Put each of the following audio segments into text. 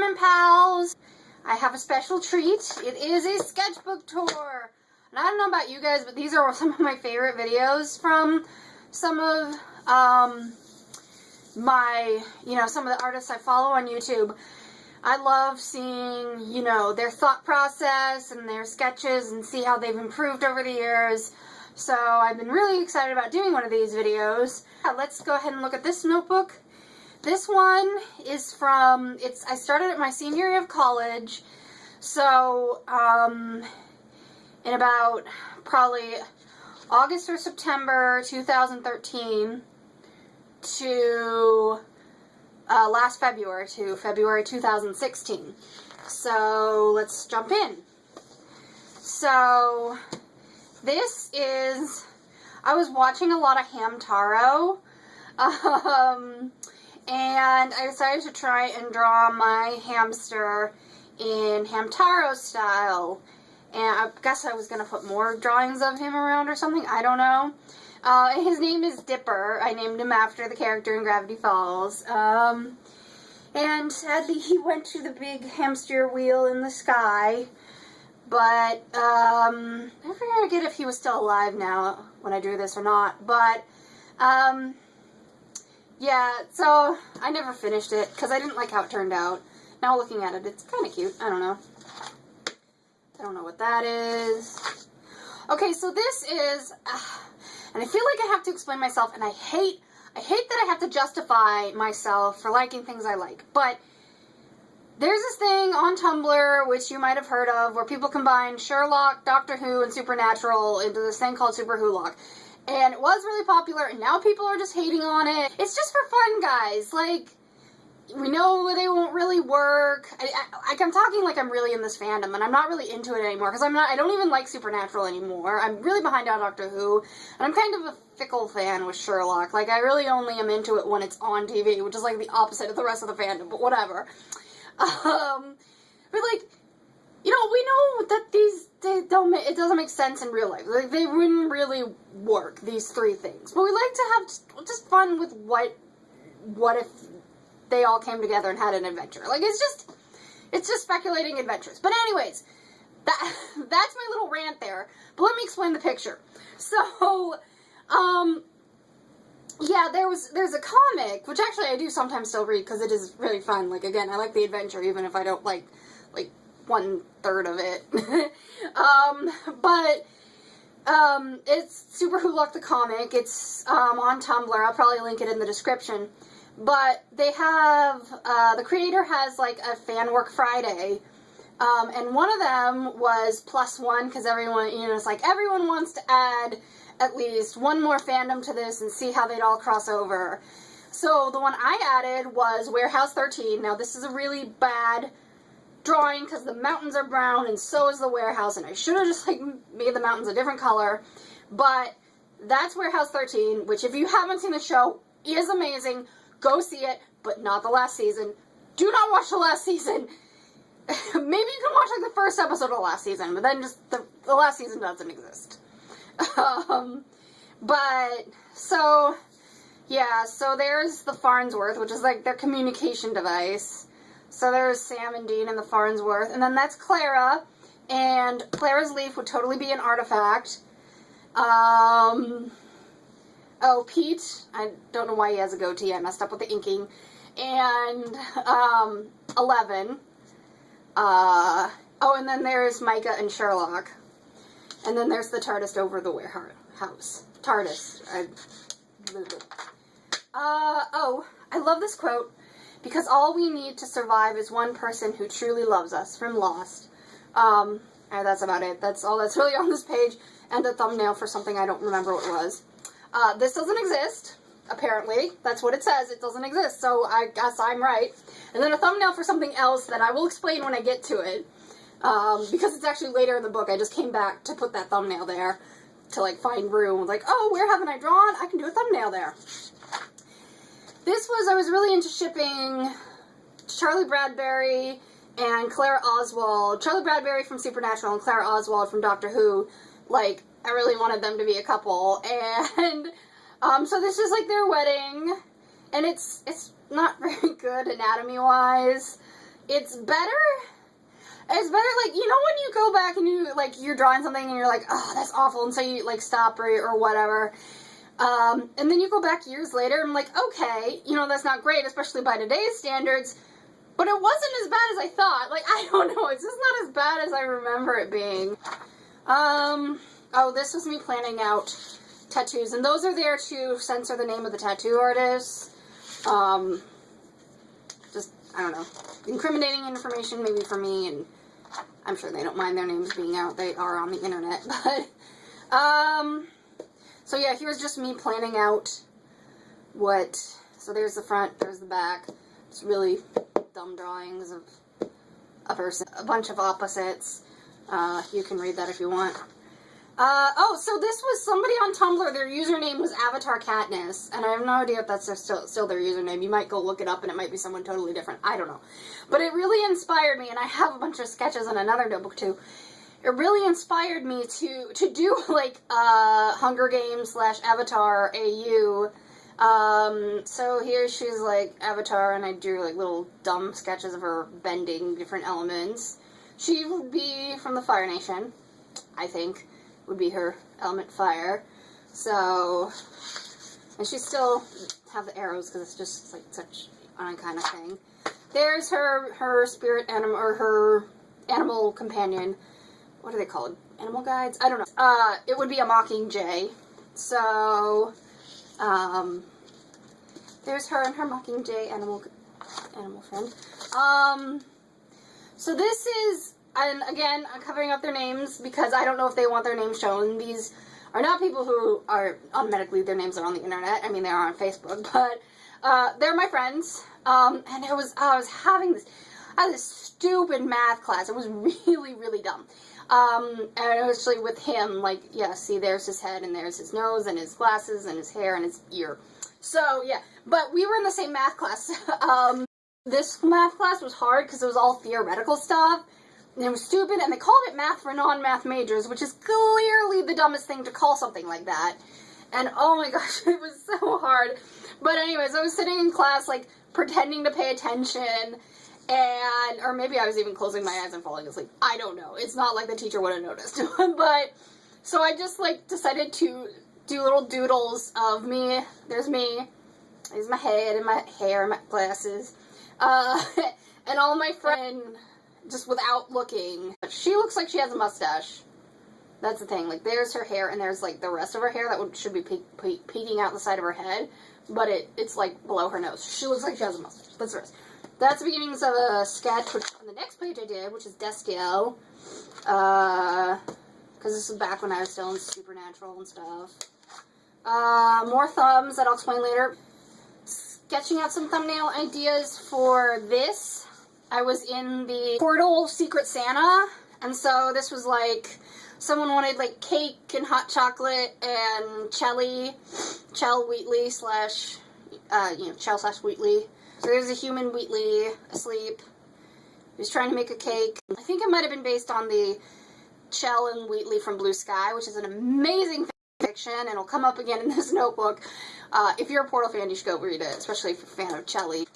Spider-Man pals, I have a special treat. It is a sketchbook tour. And I don't know about you guys, but these are some of my favorite videos from some of some of the artists I follow on YouTube. I love seeing, their thought process and their sketches and see how they've improved over the years. So I've been really excited about doing one of these videos. Let's go ahead and look at this notebook. This one is from, I started at my senior year of college. So, in about probably August or September 2013 to last February to February 2016. So let's jump in. So this is, I was watching a lot of Hamtaro, and I decided to try and draw my hamster in Hamtaro style. And I guess I was going to put more drawings of him around or something. I don't know. His name is Dipper. I named him after the character in Gravity Falls. And sadly, he went to the big hamster wheel in the sky. But, I forget if he was still alive now when I drew this or not. But, yeah, so I never finished it because I didn't like how it turned out. Now looking at it, it's kind of cute. I don't know. I don't know what that is. Okay, so this is, and I feel like I have to explain myself, and I hate that I have to justify myself for liking things I like, but there's this thing on Tumblr, which you might have heard of, where people combine Sherlock, Doctor Who, and Supernatural into this thing called Super Wholock. And it was really popular, and now people are just hating on it. It's just for fun, guys. Like, we know they won't really work. I'm talking like I'm really in this fandom, and I'm not really into it anymore, because I don't even like Supernatural anymore. I'm really behind on Doctor Who, and I'm kind of a fickle fan with Sherlock. Like, I really only am into it when it's on TV, which is like the opposite of the rest of the fandom, but whatever. But like, we know that it doesn't make sense in real life. Like, they wouldn't really work, these three things. But we like to have just fun with what if they all came together and had an adventure. Like, it's just speculating adventures. But anyways, that's my little rant there. But let me explain the picture. So, yeah, there's a comic, which actually I do sometimes still read because it is really fun. Like, again, I like the adventure even if I don't like 1/3 of it. It's Super Wholock the comic. It's on Tumblr. I'll probably link it in the description. But they have, the creator has like a fan work Friday, and one of them was +1, because everyone, it's like everyone wants to add at least one more fandom to this and see how they'd all cross over. So the one I added was Warehouse 13. Now this is a really bad drawing because the mountains are brown and so is the warehouse, and I should have just made the mountains a different color. But that's Warehouse 13, which if you haven't seen the show is amazing. Go see it, but not the last season. Do not watch the last season. Maybe you can watch the first episode of the last season, but then just the last season doesn't exist. But so yeah, so there's the Farnsworth, which is like their communication device. So there's Sam and Dean and the Farnsworth, and then that's Clara, and Clara's leaf would totally be an artifact. Oh, Pete, I don't know why he has a goatee, I messed up with the inking, and, 11, and then there's Micah and Sherlock, and then there's the TARDIS over the warehouse, TARDIS, I love this quote, because all we need to survive is one person who truly loves us, from Lost. And that's about it, that's all that's really on this page, and a thumbnail for something I don't remember what it was. This doesn't exist, apparently. That's what it says, it doesn't exist, so I guess I'm right. And then a thumbnail for something else that I will explain when I get to it. Because it's actually later in the book, I just came back to put that thumbnail there to, find room. Like, oh, where haven't I drawn? I can do a thumbnail there. I was really into shipping Charlie Bradbury and Clara Oswald. Charlie Bradbury from Supernatural and Clara Oswald from Doctor Who. I really wanted them to be a couple, and, so this is, their wedding, and it's not very good anatomy-wise. It's better. It's better, like, you know when you go back and you, like, you're drawing something and you're like, oh, that's awful, and so you, like, stop or whatever. And then you go back years later and I'm like, okay, you know, that's not great, especially by today's standards, but it wasn't as bad as I thought. Like, I don't know, it's just not as bad as I remember it being. Oh, this was me planning out tattoos, and those are there to censor the name of the tattoo artist. Just, I don't know, incriminating information maybe for me, and I'm sure they don't mind their names being out. They are on the internet, but, so yeah, here's just me planning out what, so there's the front, there's the back. It's really dumb drawings of a person, a bunch of opposites. You can read that if you want. Oh, so this was somebody on Tumblr, their username was Avatar Katniss, and I have no idea if that's still their username. You might go look it up and it might be someone totally different. I don't know. But it really inspired me, and I have a bunch of sketches in another notebook too. It really inspired me to do, like, Hunger Games / Avatar AU. So here she's, like, Avatar, and I drew, like, little dumb sketches of her bending different elements. She would be from the Fire Nation, I think, would be her element fire. So, and she still have the arrows, because it's just, like, such an kind of thing. There's her spirit animal, or her animal companion. What are they called? Animal guides? I don't know. It would be a Mockingjay. So, there's her and her Mockingjay animal friend. So this is, and again, I'm covering up their names because I don't know if they want their names shown. These are not people who are automatically, their names are on the internet. I mean, they are on Facebook, but, they're my friends. And I was having this, I had this stupid math class. It was really, really dumb. And actually with him, like, yeah, see, there's his head, and there's his nose, and his glasses, and his hair, and his ear. So, yeah, but we were in the same math class. This math class was hard because it was all theoretical stuff, and it was stupid, and they called it math for non-math majors, which is clearly the dumbest thing to call something like that. And oh my gosh, it was so hard. But anyways, I was sitting in class, like, pretending to pay attention, and, or maybe I was even closing my eyes and falling asleep. I don't know. It's not like the teacher would have noticed. But, so I just, like, decided to do little doodles of me. There's me. There's my head and my hair and my glasses. And all my friends, just without looking. She looks like she has a mustache. That's the thing. Like, there's her hair, and there's, like, the rest of her hair that should be peeking out the side of her head. But it's, like, below her nose. She looks like she has a mustache. That's the rest. That's the beginnings of a sketch, which on the next page I did, which is Destiel. Because this is back when I was still in Supernatural and stuff. More thumbs that I'll explain later. Sketching out some thumbnail ideas for this. I was in the Portal Secret Santa, and so this was like, someone wanted like cake and hot chocolate and Chell Wheatley slash, Chell / Wheatley. So there's a human Wheatley asleep. He was trying to make a cake. I think it might have been based on the Chell and Wheatley from Blue Sky, which is an amazing fiction, and it'll come up again in this notebook. If you're a Portal fan, you should go read it, especially if you're a fan of Chelly.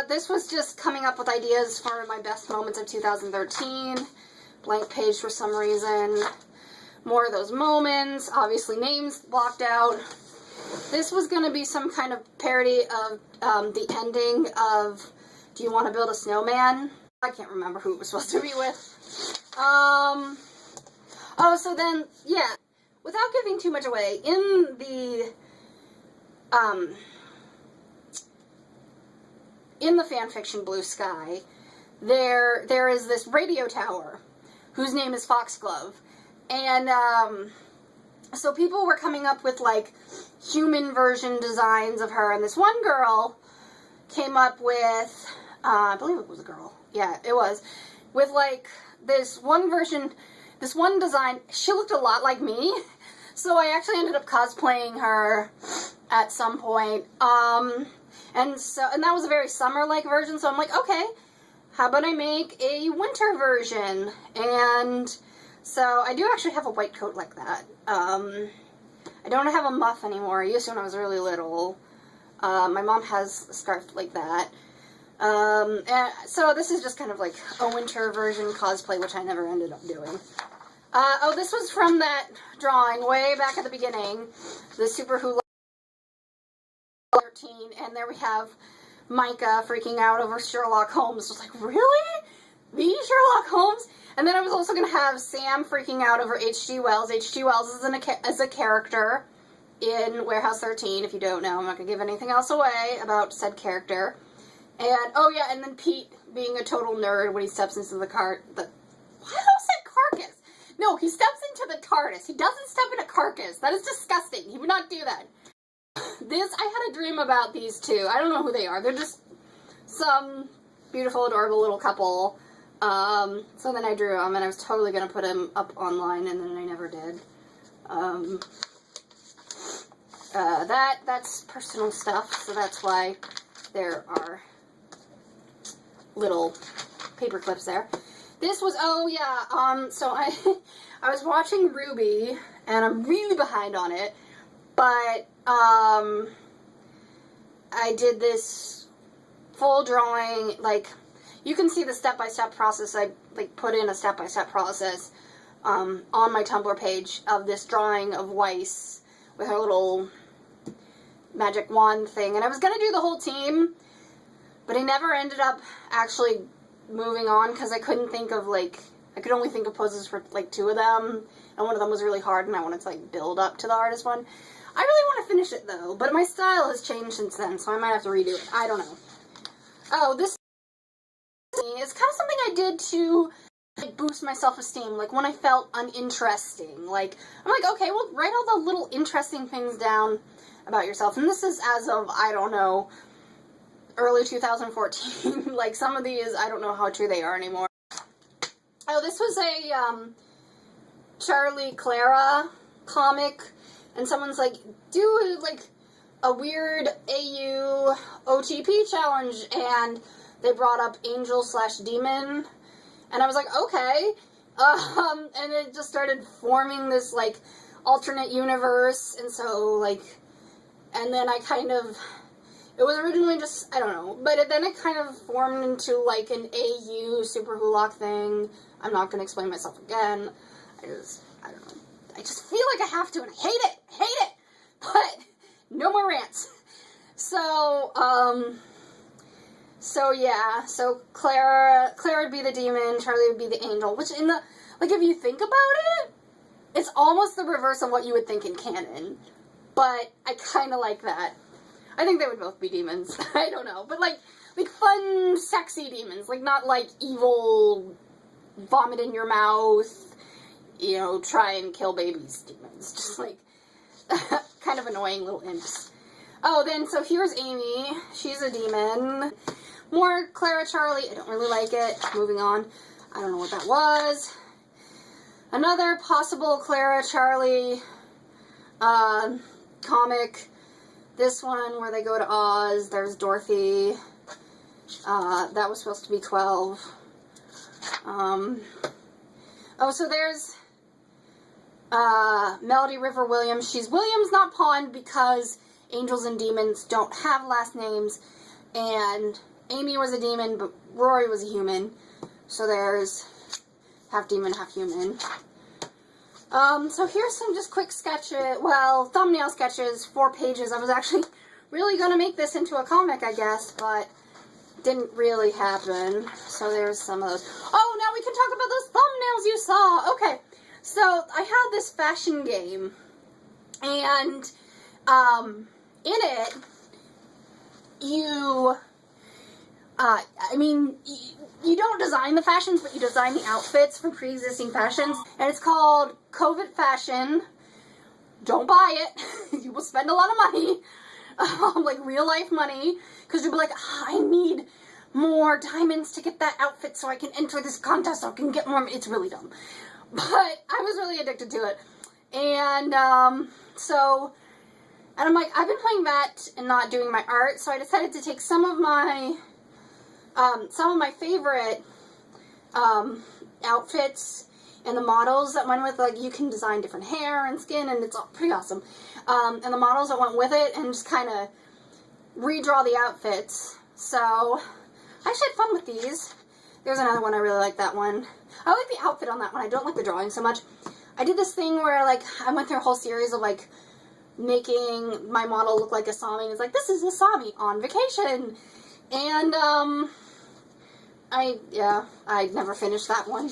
This was just coming up with ideas for my best moments of 2013. Blank page for some reason. More of those moments. Obviously names blocked out. This was going to be some kind of parody of the ending of Do You Want to Build a Snowman? I can't remember who it was supposed to be with. Oh, so then, yeah. Without giving too much away, in the fanfiction Blue Sky, there is this radio tower whose name is Foxglove. And, so people were coming up with, like, human version designs of her, and this one girl came up with, I believe it was a girl, yeah, it was, with, like, this one version, this one design. She looked a lot like me, so I actually ended up cosplaying her at some point, and that was a very summer-like version, so I'm like, okay, how about I make a winter version? And so I do actually have a white coat like that. I don't have a muff anymore. I used to when I was really little. My mom has a scarf like that. And so this is just kind of like a winter version cosplay, which I never ended up doing. Oh, this was from that drawing way back at the beginning, the Super Who 13, and there we have Micah freaking out over Sherlock Holmes. I was like, really? The Sherlock Holmes? And then I was also going to have Sam freaking out over H.G. Wells. H.G. Wells is a character in Warehouse 13. If you don't know, I'm not going to give anything else away about said character. And, oh yeah, and then Pete being a total nerd when he steps into the cart. Why did I say carcass? No, he steps into the TARDIS. He doesn't step in a carcass. That is disgusting. He would not do that. I had a dream about these two. I don't know who they are. They're just some beautiful, adorable little couple. So then I drew them, and I was totally going to put them up online, and then I never did. That's personal stuff, so that's why there are little paper clips there. This was, oh yeah, so I was watching Ruby, and I'm really behind on it, but, I did this full drawing, like, you can see the step-by-step process. I, like, put in a step-by-step process, on my Tumblr page of this drawing of Weiss with her little magic wand thing, and I was gonna do the whole team, but I never ended up actually moving on, because I couldn't think of, like, I could only think of poses for, like, 2 of them, and one of them was really hard, and I wanted to, like, build up to the hardest one. I really want to finish it, though, but my style has changed since then, so I might have to redo it. I don't know. Oh, this is kind of something I did to, like, boost my self-esteem, like, when I felt uninteresting. Like, I'm like, okay, well, write all the little interesting things down about yourself, and this is as of, I don't know, early 2014. Like, some of these, I don't know how true they are anymore. Oh, this was a, Charlie Clara comic, and someone's like, do, like, a weird AU OTP challenge, and they brought up Angel/Demon, and I was like, okay, and it just started forming this, like, alternate universe, and so, like, and then I kind of, it was originally just, I don't know, but then it kind of formed into, like, an AU Super Hulock thing. I'm not going to explain myself again. I don't know. I just feel like I have to, and I hate it, but no more rants. So yeah, so Clara would be the demon, Charlie would be the angel, which in the, like, if you think about it, it's almost the reverse of what you would think in canon, but I kind of like that. I think they would both be demons. I don't know, but, like fun, sexy demons, like, not, like, evil, vomit in your mouth, you know, try and kill babies demons, just, like, kind of annoying little imps. Oh, then, so here's Amy. She's a demon. More Clara Charlie. I don't really like it. Moving on. I don't know what that was. Another possible Clara Charlie comic. This one where they go to Oz. There's Dorothy. That was supposed to be 12. Oh, so there's Melody River Williams. She's Williams, not Pond, because angels and demons don't have last names, and Amy was a demon, but Rory was a human, so there's half demon, half human. So here's some just quick sketches, well, thumbnail sketches, 4 pages. I was actually really going to make this into a comic, I guess, but didn't really happen, so there's some of those. Oh, now we can talk about those thumbnails you saw. Okay, so I had this fashion game, and in it, you, you don't design the fashions, but you design the outfits from pre-existing fashions, and it's called COVID Fashion. Don't buy it. You will spend a lot of money, like real-life money, because you'll be like, I need more diamonds to get that outfit so I can enter this contest so I can get more. It's really dumb. But I was really addicted to it. And, and I'm like, I've been playing that and not doing my art, so I decided to take some of my favorite, outfits and the models that went with, like, you can design different hair and skin, and it's all pretty awesome. And the models that went with it, and just kind of redraw the outfits. So I actually had fun with these. There's another one, I really like that one. I like the outfit on that one. I don't like the drawing so much. I did this thing where, like, I went through a whole series of, like, making my model look like a Sami. And it's like, this is a Sami on vacation. And, I never finished that one.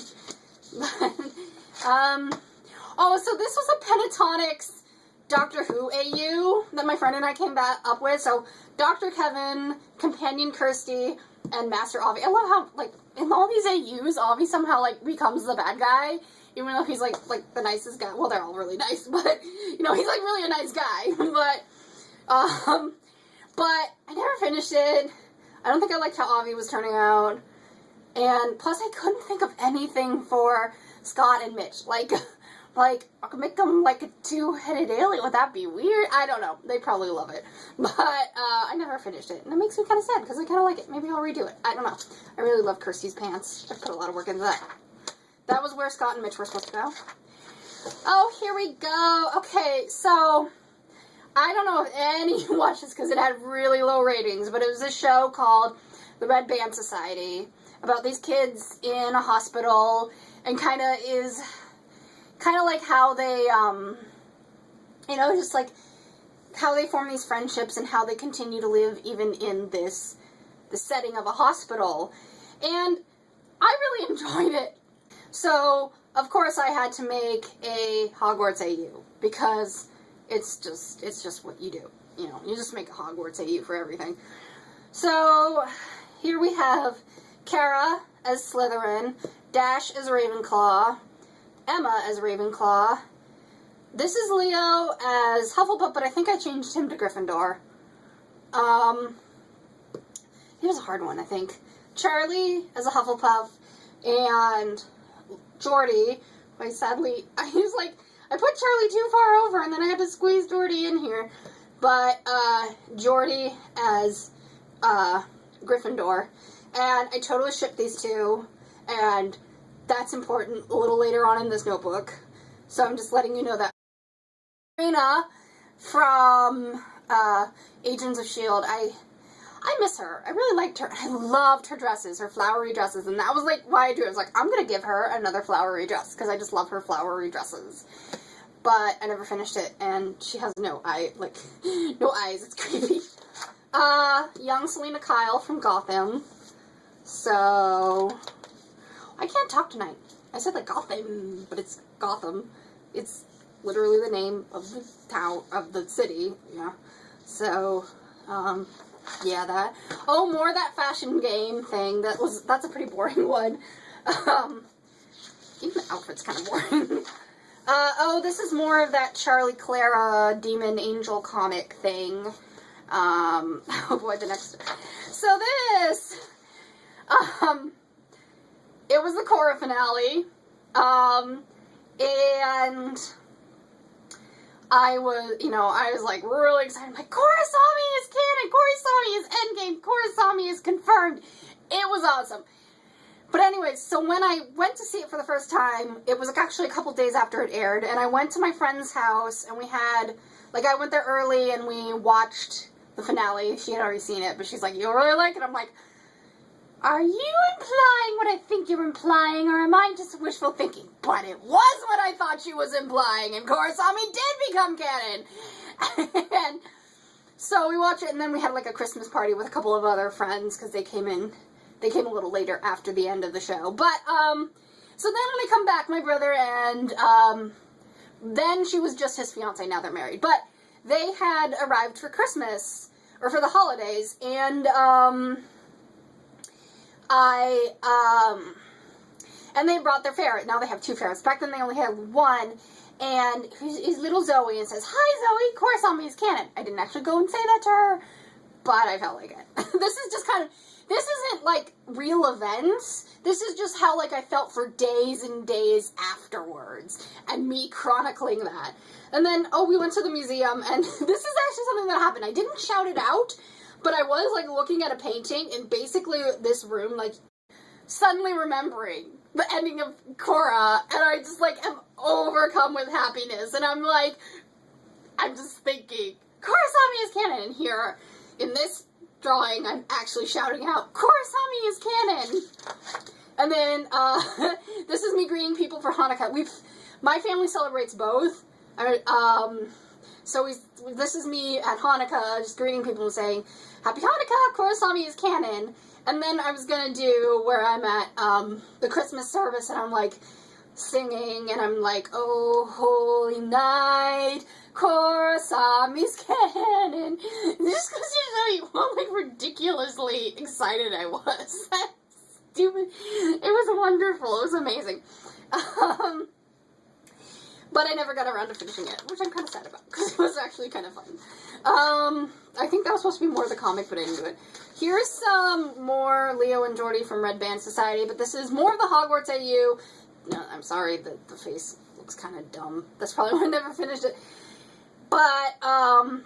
Oh, so this was a Pentatonics Doctor Who AU that my friend and I came back up with. So, Dr. Kevin, Companion Kirsty, and Master Avi. I love how, like, in all these AUs, Avi somehow, like, becomes the bad guy. Even though he's, like the nicest guy. Well, they're all really nice, but, you know, he's, like, really a nice guy. But I never finished it. I don't think I liked how Avi was turning out. And, plus, I couldn't think of anything for Scott and Mitch. Like, I could make them, like, a two-headed alien. Would that be weird? I don't know. They probably love it. But, I never finished it. And it makes me kind of sad, because I kind of like it. Maybe I'll redo it. I don't know. I really love Kirsty's pants. I put a lot of work into that. That was where Scott and Mitch were supposed to go. Oh, here we go. Okay, so, I don't know if anyone watched this, because it had really low ratings, but it was a show called The Red Band Society, about these kids in a hospital, and kind of like how they, you know, just like how they form these friendships and how they continue to live even in the setting of a hospital. And I really enjoyed it. So, of course, I had to make a Hogwarts AU, because it's just what you do. You know, you just make a Hogwarts AU for everything. So, here we have Kara as Slytherin, Dash as Ravenclaw, Emma as Ravenclaw. This is Leo as Hufflepuff, but I think I changed him to Gryffindor. He was a hard one, I think. Charlie as a Hufflepuff, and Geordie. I put Charlie too far over, and then I had to squeeze Geordie in here. But, Geordie as, Gryffindor. And I totally shipped these two, and that's important a little later on in this notebook. So I'm just letting you know that. Rena from Agents of S.H.I.E.L.D. I miss her. I really liked her. I loved her dresses, her flowery dresses, and that was like why I do it. I was like, I'm gonna give her another flowery dress, because I just love her flowery dresses. But I never finished it, and she has no eyes, it's creepy. Young Selena Kyle from Gotham. So, I can't talk tonight. I said like Gotham, but it's Gotham. It's literally the name of the town, of the city, yeah. So, yeah, that. Oh, more of that fashion game thing. That's a pretty boring one. Even the outfit's kind of boring. Oh, this is more of that Charlie Clara Demon Angel comic thing. Oh boy, the next. So this, it was the Korra finale, and I was like really excited. I'm like, Korra-Sami is canon, Korra-Sami is endgame, Korra-Sami is confirmed. It was awesome. But anyways, so when I went to see it for the first time, it was actually a couple days after it aired, and I went to my friend's house, and I went there early, and we watched the finale. She had already seen it, but she's like, you'll really like it? I'm like, are you implying what I think you're implying, or am I just wishful thinking? But it was what I thought she was implying, and Korra-Sami did become canon! And so we watched it, and then we had like a Christmas party with a couple of other friends, because they came a little later after the end of the show. But, so then when I come back, my brother and, then she was just his fiance, now they're married. But they had arrived for Christmas, or for the holidays, and, and they brought their ferret. Now they have 2 ferrets. Back then they only had 1, and he's little Zoe, and says, hi Zoe, Korra-Sami is canon. I didn't actually go and say that to her, but I felt like it. This isn't, like, real events. This is just how, like, I felt for days and days afterwards. And me chronicling that. And then, we went to the museum, and this is actually something that happened. I didn't shout it out, but I was, like, looking at a painting, and basically this room, like, suddenly remembering the ending of Korra, and I just, like, am overcome with happiness. And I'm just thinking, Korra-Sami is canon here in this drawing, I'm actually shouting out, Kurosami is canon! And then, this is me greeting people for Hanukkah. My family celebrates both. So this is me at Hanukkah, just greeting people and saying, Happy Hanukkah, Kurosami is canon. And then I was gonna do where I'm at, the Christmas service, and I'm like, singing, and I'm like, oh, holy night, Kurosami's canon. Just because you know how like, ridiculously excited I was. That's stupid. It was wonderful. It was amazing. But I never got around to finishing it, which I'm kind of sad about, because it was actually kind of fun. I think that was supposed to be more of the comic, but I didn't do it. Here's some more Leo and Jordy from Red Band Society, but this is more of the Hogwarts AU. No, I'm sorry, the face looks kind of dumb. That's probably why I never finished it. But,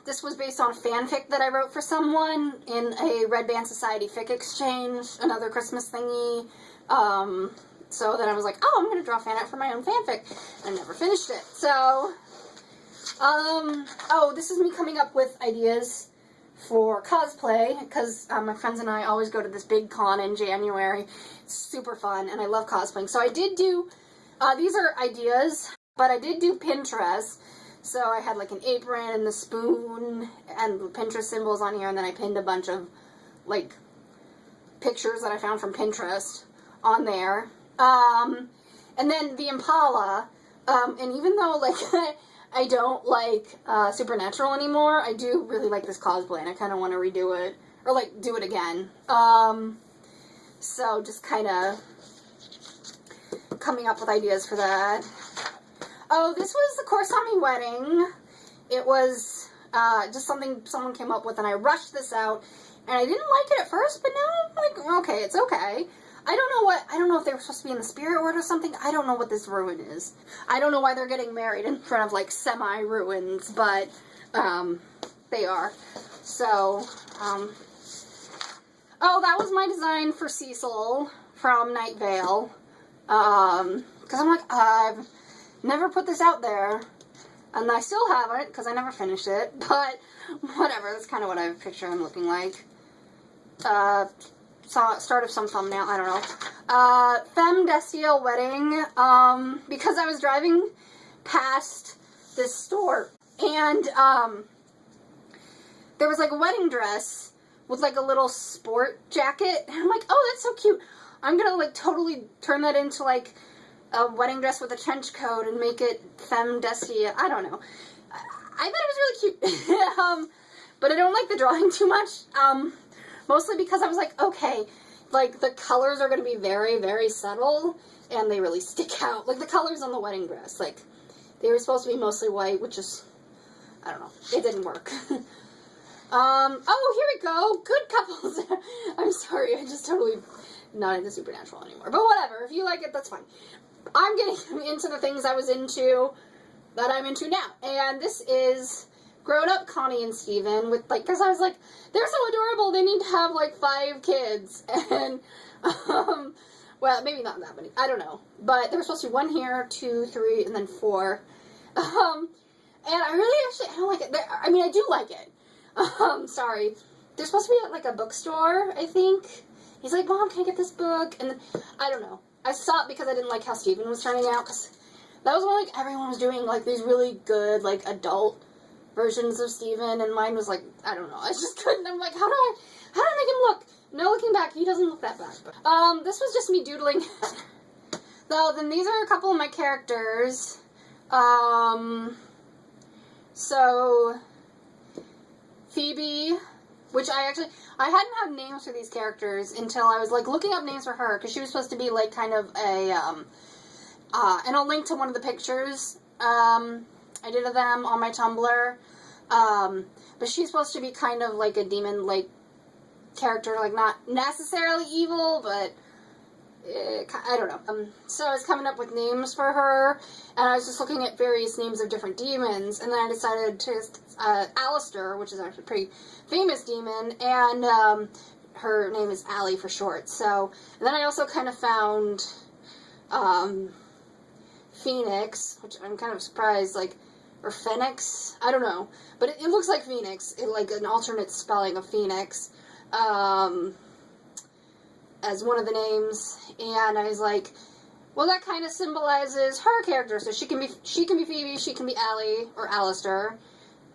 this was based on a fanfic that I wrote for someone in a Red Band Society fic exchange, another Christmas thingy. So then I was like, oh, I'm going to draw fan art for my own fanfic. And I never finished it. So, oh, this is me coming up with ideas for cosplay, because my friends and I always go to this big con in January. It's super fun, and I love cosplaying. So I did do, these are ideas, but I did do Pinterest. So I had like an apron and the spoon and Pinterest symbols on here, and then I pinned a bunch of like pictures that I found from Pinterest on there. And then the Impala, and even though like I don't like Supernatural anymore, I do really like this cosplay, and I kind of want to redo it, or like do it again. So just kind of coming up with ideas for that. Oh, this was the Kurosami wedding. It was just something someone came up with, and I rushed this out, and I didn't like it at first, but now I'm like, okay, it's okay. I don't know if they were supposed to be in the spirit world or something. I don't know what this ruin is. I don't know why they're getting married in front of, like, semi-ruins, but, they are. So, oh, that was my design for Cecil from Night Vale. Because I'm like, I've never put this out there, and I still haven't, because I never finished it, but whatever, that's kind of what I picture him looking like. Start of some thumbnail, I don't know. Femme Destiel wedding, because I was driving past this store, and, there was, like, a wedding dress with, like, a little sport jacket, and I'm like, oh, that's so cute. I'm gonna, like, totally turn that into, like, a wedding dress with a trench coat and make it Femme Destiel. I don't know. I thought it was really cute. But I don't like the drawing too much. Mostly because I was like, okay, like, the colors are going to be very, very subtle, and they really stick out. Like, the colors on the wedding dress, like, they were supposed to be mostly white, which is, I don't know, it didn't work. Oh, here we go, good couples. I'm sorry, I just totally not into Supernatural anymore, but whatever, if you like it, that's fine. I'm getting into the things I was into, that I'm into now, and this is grown-up Connie and Steven with, like, because I was like, they're so adorable, they need to have, like, 5 kids, and, well, maybe not that many, I don't know, but there was supposed to be 1 here, 2, 3, and then 4, and I really actually, I don't like it, I mean, I do like it, sorry, they're supposed to be at, like, a bookstore, I think. He's like, Mom, can I get this book, and then, I don't know, I stopped because I didn't like how Steven was turning out, because that was when, like, everyone was doing, like, these really good, like, adult versions of Steven, and mine was like, I don't know, I just couldn't, I'm like, how do I make him look? No, looking back, he doesn't look that bad, but, this was just me doodling. So, then these are a couple of my characters, so, Phoebe, which I hadn't had names for these characters until I was, like, looking up names for her, because she was supposed to be, like, kind of a, and I'll link to one of the pictures, I did of them on my Tumblr, but she's supposed to be kind of like a demon, like, character, like, not necessarily evil, but, I don't know. So I was coming up with names for her, and I was just looking at various names of different demons, and then I decided to, Alistair, which is actually a pretty famous demon, and, her name is Allie for short, so, and then I also kind of found, Phoenix, which I'm kind of surprised, like, or Phoenix, I don't know, but it looks like Phoenix, like an alternate spelling of Phoenix, as one of the names, and I was like, well, that kind of symbolizes her character, so she can be Phoebe, she can be Allie, or Alistair,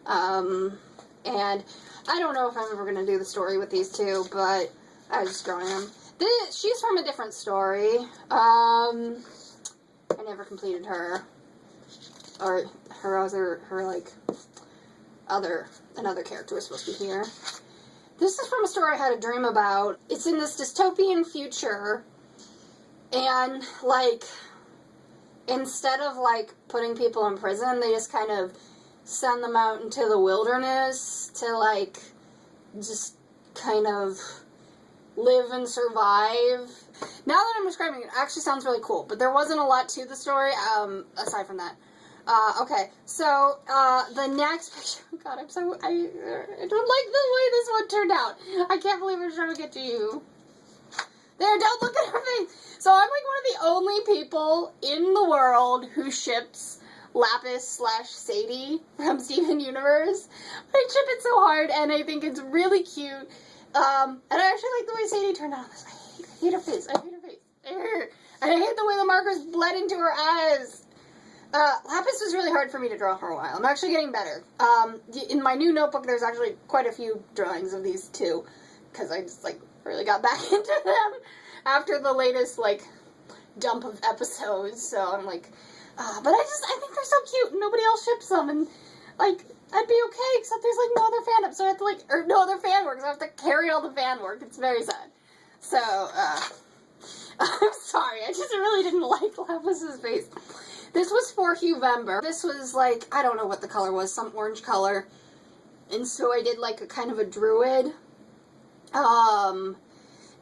and I don't know if I'm ever going to do the story with these two, but I was just drawing them. She's from a different story. I never completed her, or another character was supposed to be here. This is from a story I had a dream about. It's in this dystopian future, and, like, instead of, like, putting people in prison, they just kind of send them out into the wilderness to, like, just kind of live and survive. Now that I'm describing it, it actually sounds really cool, but there wasn't a lot to the story, aside from that. Okay, so, the next picture, oh god, I don't like the way this one turned out. I can't believe I'm trying to get to you. There, don't look at her face. So I'm like one of the only people in the world who ships Lapis / Sadie from Steven Universe. I ship it so hard, and I think it's really cute. And I actually like the way Sadie turned out. I hate her face. I hate her face. And I hate the way the markers bled into her eyes. Lapis was really hard for me to draw for a while. I'm actually getting better. In my new notebook, there's actually quite a few drawings of these two, because I just, like, really got back into them after the latest, like, dump of episodes, so I'm like, but I think they're so cute, and nobody else ships them, and, like, I'd be okay, except there's, like, no other fandom, so I have to, like, or no other fan work, so I have to carry all the fan work. It's very sad. So, I'm sorry, I just really didn't like Lapis's face. This was for Huevember. This was, like, I don't know what the color was, some orange color, and so I did, like, a kind of a druid.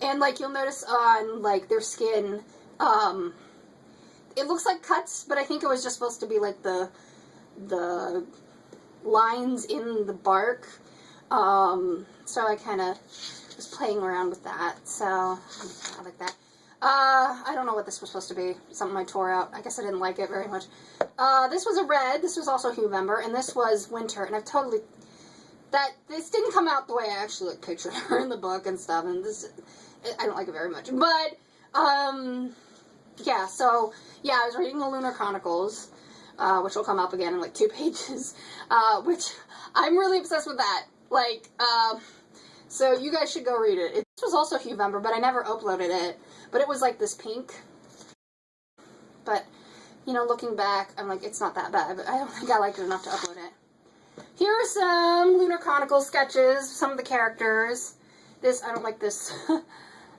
And, like, you'll notice on, like, their skin, it looks like cuts, but I think it was just supposed to be, like, the lines in the bark. So I kind of was playing around with that, so I like that. I don't know what this was supposed to be. Something I tore out. I guess I didn't like it very much. This was a red. This was also Huevember, and this was winter, and I've totally... This didn't come out the way I actually, like, pictured her in the book and stuff, and this... I don't like it very much. But, yeah, so, yeah, I was reading the Lunar Chronicles, which will come up again in, like, 2 pages, which I'm really obsessed with that. Like, so you guys should go read it. This was also Huevember, but I never uploaded it. But it was, like, this pink. But, you know, looking back, I'm like, it's not that bad, but I don't think I liked it enough to upload it. Here are some Lunar Chronicles sketches, some of the characters. This, I don't like this,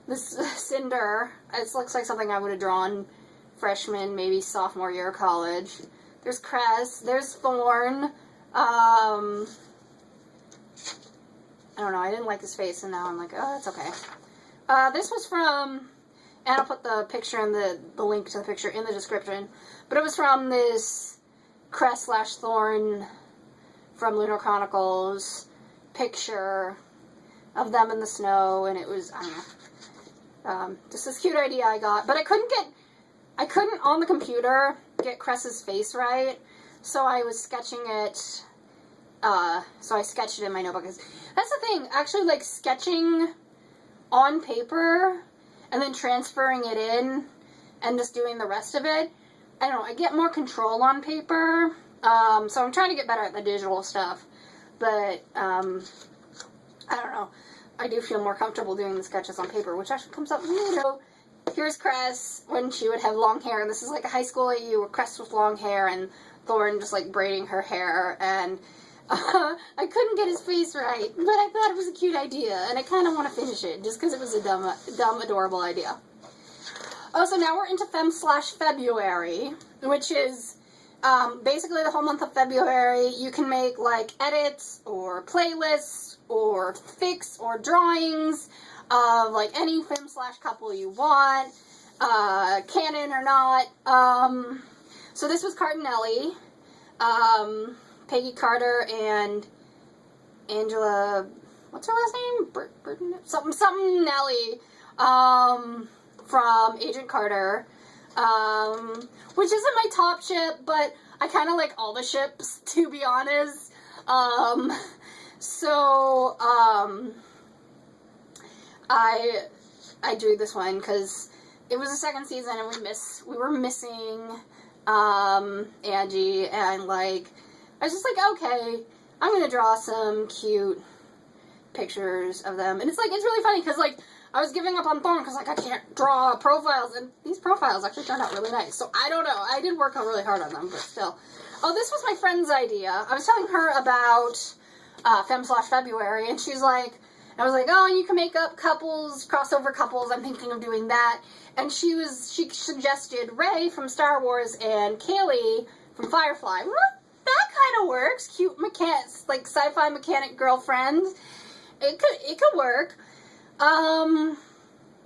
this Cinder. It looks like something I would have drawn freshman, maybe sophomore year of college. There's Cress, there's Thorn. I don't know, I didn't like his face, and now I'm like, oh, that's okay. This was from, and I'll put the picture and the link to the picture in the description, but it was from this Cress / Thorn from Lunar Chronicles picture of them in the snow, and it was, I don't know, just this cute idea I got, but I couldn't on the computer get Cress's face right, so I was sketching it, so I sketched it in my notebook. That's the thing, actually, like, sketching on paper, and then transferring it in, and just doing the rest of it, I don't know, I get more control on paper, so I'm trying to get better at the digital stuff, but, I don't know, I do feel more comfortable doing the sketches on paper, which actually comes up, you know. Here's Cress when she would have long hair, and this is like a high school AU where Cress with long hair, and Thorn just, like, braiding her hair, and I couldn't get his face right, but I thought it was a cute idea, and I kind of want to finish it, just because it was a dumb, adorable idea. Oh, so now we're into February, which is basically the whole month of February. You can make, like, edits, or playlists, or fics, or drawings of, like, any fem/couple you want, canon or not. So this was Cardinelli, Peggy Carter and Angela, what's her last name? Something Nelly, from Agent Carter, which isn't my top ship, but I kind of like all the ships, to be honest. I drew this one because it was the second season and we were missing Angie, and like I was just like, okay, I'm gonna draw some cute pictures of them. And it's like, it's really funny because like I was giving up on Thorn because like I can't draw profiles, and these profiles actually turned out really nice. So I don't know, I did work really hard on them, but still. Oh, this was my friend's idea. I was telling her about Fem/February, and she's like, I was like, oh, you can make up couples, crossover couples, I'm thinking of doing that. And she suggested Rey from Star Wars and Kaylee from Firefly. Well, that kind of works. Cute mechanics, like sci-fi mechanic girlfriends. It could work. I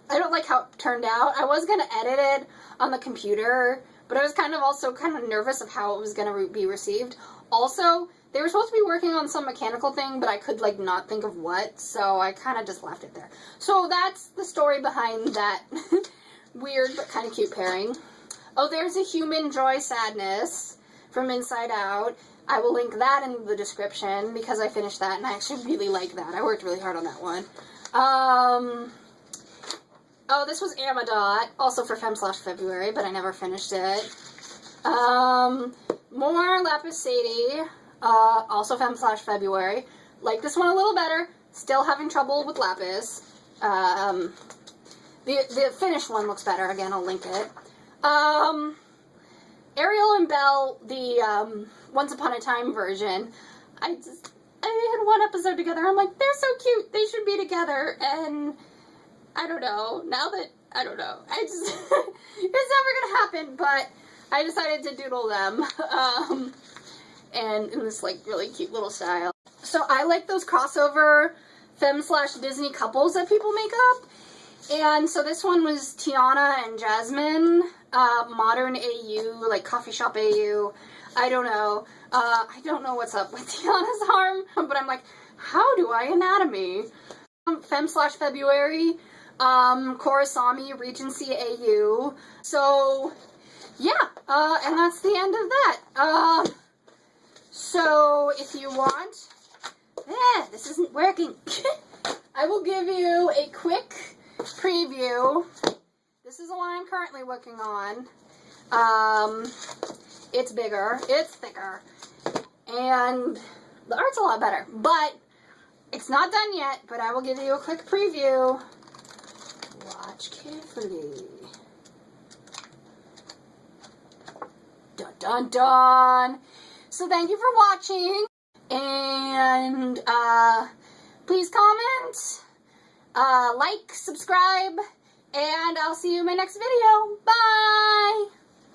don't like how it turned out. I was gonna edit it on the computer, but I was also kind of nervous of how it was gonna be received. Also, they were supposed to be working on some mechanical thing, but I could like not think of what, so I kind of just left it there. So that's the story behind that weird but kind of cute pairing. Oh, there's a human joy sadness from Inside Out. I will link that in the description because I finished that and I actually really like that. I worked really hard on that one. Oh, this was Amadot, also for Fem/February, but I never finished it. More Lapis Sadie, also Fem/February. Like this one a little better. Still having trouble with Lapis. The finished one looks better. Again, I'll link it. Ariel and Belle, the Once Upon a Time version. I had one episode together. I'm like, they're so cute. They should be together. And I don't know. I don't know. It's never gonna happen. But I decided to doodle them. And in this like really cute little style. So I like those crossover Fem/Disney couples that people make up. And so this one was Tiana and Jasmine, modern AU, like coffee shop AU. I don't know. I don't know what's up with Tiana's arm, but I'm like, how do I anatomy? Fem/February, Korosami, Regency AU. So, yeah, and that's the end of that. So, if you want, this isn't working. I will give you a quick preview. This is the one I'm currently working on. It's bigger, it's thicker, and the art's a lot better, but it's not done yet, but I will give you a quick preview. Watch carefully. Dun dun dun! So thank you for watching, and please comment, like, subscribe, and I'll see you in my next video. Bye!